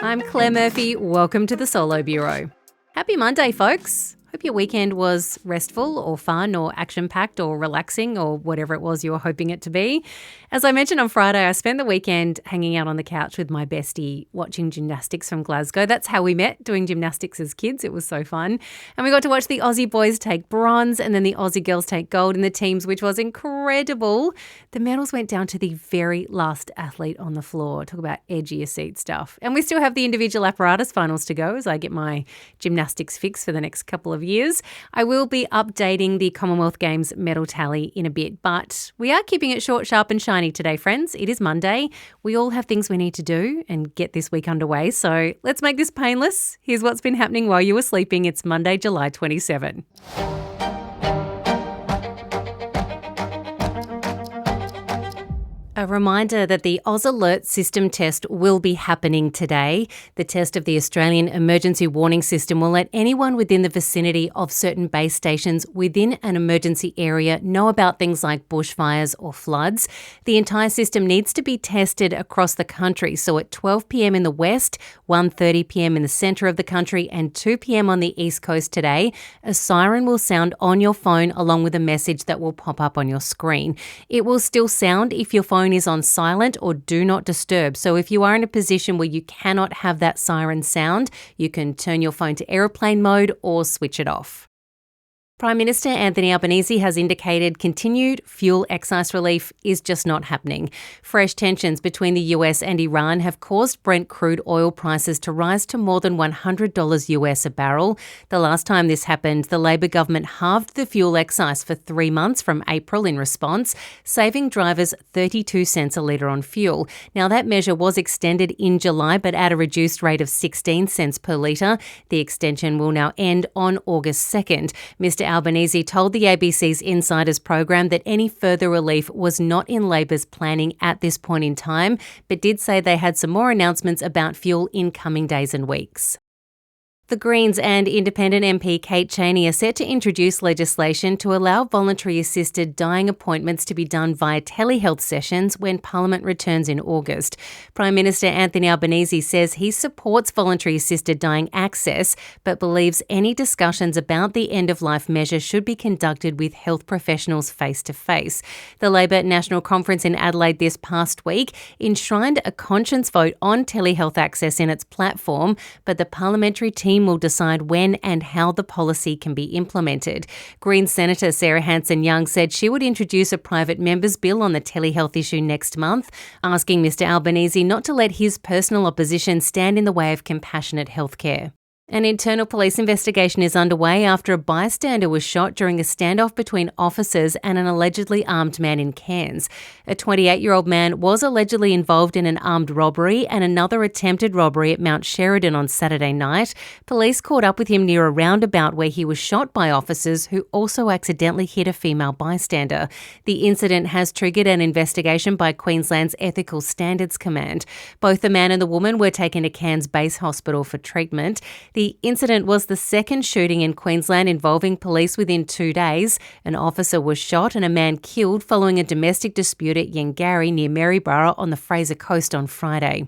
I'm Claire Murphy. Welcome to the Solo Bureau. Happy Monday, folks. Hope your weekend was restful or fun or action-packed or relaxing or whatever it was you were hoping it to be. As I mentioned on Friday, I spent the weekend hanging out on the couch with my bestie watching gymnastics from Glasgow. That's how we met, doing gymnastics as kids. It was so fun. And we got to watch the Aussie boys take bronze and then the Aussie girls take gold in the teams, which was incredible. The medals went down to the very last athlete on the floor. Talk about edge of your seat stuff. And we still have the individual apparatus finals to go as I get my gymnastics fix for the next couple of years. I will be updating the Commonwealth Games medal tally in a bit, but we are keeping it short, sharp and shiny today, friends. It is Monday. We all have things we need to do and get this week underway, so let's make this painless. Here's what's been happening while you were sleeping. It's Monday, July 27. A reminder that the Oz Alert system test will be happening today. The test of the Australian Emergency Warning System will let anyone within the vicinity of certain base stations within an emergency area know about things like bushfires or floods. The entire system needs to be tested across the country. So at 12 p.m. in the west, 1:30 p.m. in the centre of the country and 2 p.m. on the east coast today, a siren will sound on your phone along with a message that will pop up on your screen. It will still sound if your phone is on silent or do not disturb. So if you are in a position where you cannot have that siren sound, you can turn your phone to airplane mode or switch it off. Prime Minister Anthony Albanese has indicated continued fuel excise relief is just not happening. Fresh tensions between the US and Iran have caused Brent crude oil prices to rise to more than $100 US a barrel. The last time this happened, the Labor government halved the fuel excise for 3 months from April in response, saving drivers 32 cents a litre on fuel. Now, that measure was extended in July, but at a reduced rate of 16 cents per litre. The extension will now end on August 2nd. Mr Albanese told the ABC's Insiders program that any further relief was not in Labor's planning at this point in time, but did say they had some more announcements about fuel in coming days and weeks. The Greens and Independent MP Kate Chaney are set to introduce legislation to allow voluntary-assisted dying appointments to be done via telehealth sessions when Parliament returns in August. Prime Minister Anthony Albanese says he supports voluntary-assisted dying access, but believes any discussions about the end-of-life measure should be conducted with health professionals face-to-face. The Labor National Conference in Adelaide this past week enshrined a conscience vote on telehealth access in its platform, but the parliamentary team will decide when and how the policy can be implemented. Greens Senator Sarah Hanson-Young said she would introduce a private member's bill on the telehealth issue next month, asking Mr Albanese not to let his personal opposition stand in the way of compassionate healthcare. An internal police investigation is underway after a bystander was shot during a standoff between officers and an allegedly armed man in Cairns. A 28-year-old man was allegedly involved in an armed robbery and another attempted robbery at Mount Sheridan on Saturday night. Police caught up with him near a roundabout where he was shot by officers who also accidentally hit a female bystander. The incident has triggered an investigation by Queensland's Ethical Standards Command. Both the man and the woman were taken to Cairns Base Hospital for treatment. The incident was the second shooting in Queensland involving police within 2 days. An officer was shot and a man killed following a domestic dispute at Yangari near Maryborough on the Fraser Coast on Friday.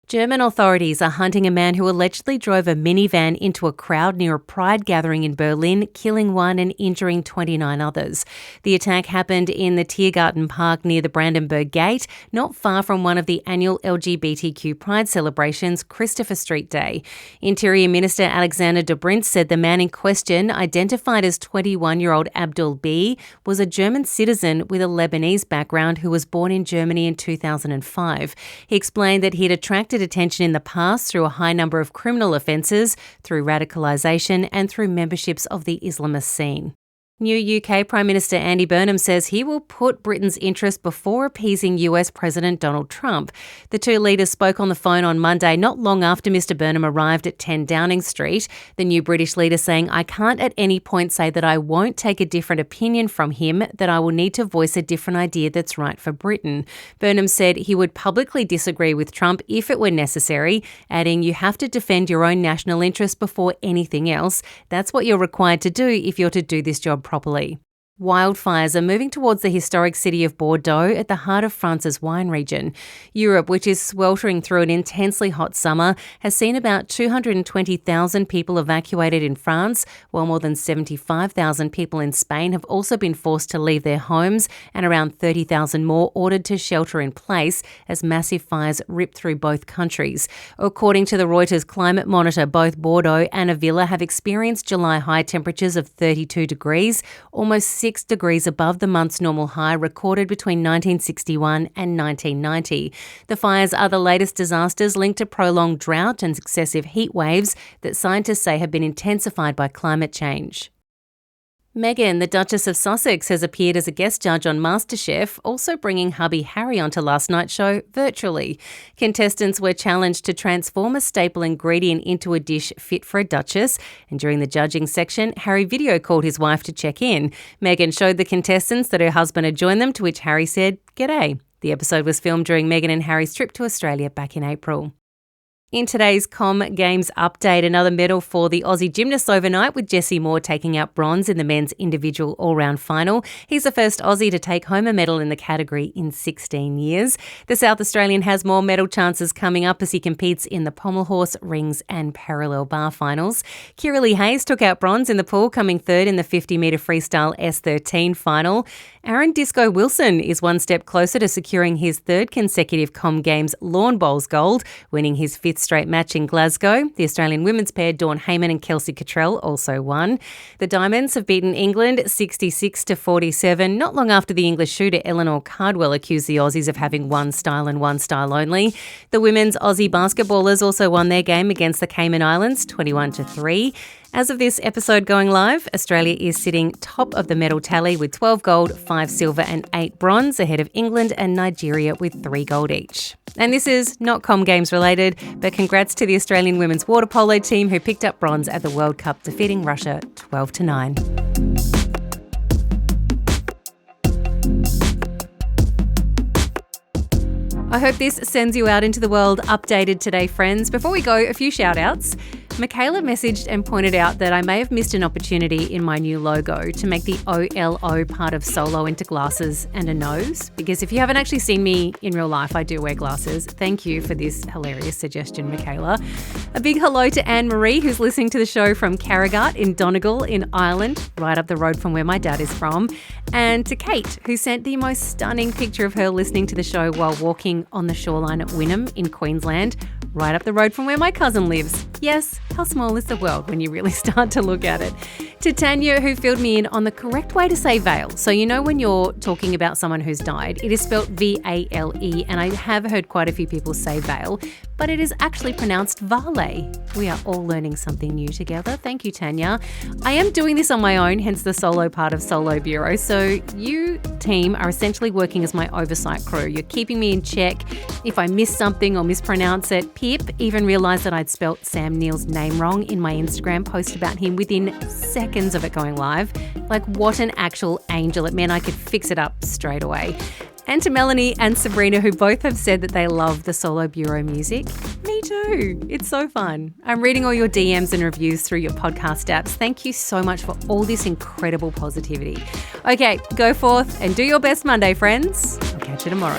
German authorities are hunting a man who allegedly drove a minivan into a crowd near a pride gathering in Berlin, killing one and injuring 29 others. The attack happened in the Tiergarten Park near the Brandenburg Gate, not far from one of the annual LGBTQ pride celebrations, Christopher Street Day. Interior Minister Alexander Dobrindt said the man in question, identified as 21-year-old Abdul B, was a German citizen with a Lebanese background who was born in Germany in 2005. He explained that he'd attracted attention in the past through a high number of criminal offences, through radicalisation and through memberships of the Islamist scene. New UK Prime Minister Andy Burnham says he will put Britain's interest before appeasing US President Donald Trump. The two leaders spoke on the phone on Monday, not long after Mr Burnham arrived at 10 Downing Street. The new British leader saying, "I can't at any point say that I won't take a different opinion from him, that I will need to voice a different idea that's right for Britain." Burnham said he would publicly disagree with Trump if it were necessary, adding, "You have to defend your own national interest before anything else. That's what you're required to do if you're to do this job properly." Wildfires are moving towards the historic city of Bordeaux at the heart of France's wine region. Europe, which is sweltering through an intensely hot summer, has seen about 220,000 people evacuated in France, while more than 75,000 people in Spain have also been forced to leave their homes and around 30,000 more ordered to shelter in place as massive fires rip through both countries. According to the Reuters climate monitor, both Bordeaux and Avila have experienced July high temperatures of 32 degrees, almost 6 degrees above the month's normal high recorded between 1961 and 1990. The fires are the latest disasters linked to prolonged drought and successive heat waves that scientists say have been intensified by climate change. Meghan, the Duchess of Sussex, has appeared as a guest judge on MasterChef, also bringing hubby Harry onto last night's show virtually. Contestants were challenged to transform a staple ingredient into a dish fit for a duchess, and during the judging section, Harry video called his wife to check in. Meghan showed the contestants that her husband had joined them, to which Harry said, "G'day." The episode was filmed during Meghan and Harry's trip to Australia back in April. In today's Comm Games update, another medal for the Aussie gymnasts overnight, with Jesse Moore taking out bronze in the men's individual all-round final. He's the first Aussie to take home a medal in the category in 16 years. The South Australian has more medal chances coming up as he competes in the pommel horse, rings and parallel bar finals. Kiralee Hayes took out bronze in the pool, coming third in the 50-metre freestyle S13 final. Aaron Disco Wilson is one step closer to securing his third consecutive Comm Games lawn bowls gold, winning his fifth straight match in Glasgow. The Australian women's pair Dawn Heyman and Kelsey Cottrell also won. The Diamonds have beaten England 66-47, not long after the English shooter Eleanor Cardwell accused the Aussies of having one style and one style only. The women's Aussie basketballers also won their game against the Cayman Islands 21-3. As of this episode going live, Australia is sitting top of the medal tally with 12 gold, 5 silver and 8 bronze, ahead of England and Nigeria with 3 gold each. And this is not Comm Games related, but congrats to the Australian women's water polo team who picked up bronze at the World Cup, defeating Russia 12-9. I hope this sends you out into the world updated today, friends. Before we go, a few shout outs. Michaela messaged and pointed out that I may have missed an opportunity in my new logo to make the OLO part of solo into glasses and a nose, because if you haven't actually seen me in real life, I do wear glasses. Thank you for this hilarious suggestion, Michaela. A big hello to Anne-Marie, who's listening to the show from Carrigat in Donegal in Ireland, right up the road from where my dad is from, and to Kate, who sent the most stunning picture of her listening to the show while walking on the shoreline at Wynnum in Queensland, right up the road from where my cousin lives. Yes, how small is the world when you really start to look at it? To Tanya, who filled me in on the correct way to say Vale. So you know when you're talking about someone who's died, it is spelled V-A-L-E, and I have heard quite a few people say Vale, but it is actually pronounced Vale. We are all learning something new together. Thank you, Tanya. I am doing this on my own, hence the solo part of Solo Bureau. So you, team, are essentially working as my oversight crew. You're keeping me in check. If I miss something or mispronounce it, Pip even realised that I'd spelt Sam Neill's name wrong in my Instagram post about him within seconds of it going live. Like, what an actual angel. It meant I could fix it up straight away. And to Melanie and Sabrina, who both have said that they love the Solo Bureau music. Me too. It's so fun. I'm reading all your DMs and reviews through your podcast apps. Thank you so much for all this incredible positivity. Okay, go forth and do your best Monday, friends. I'll catch you tomorrow.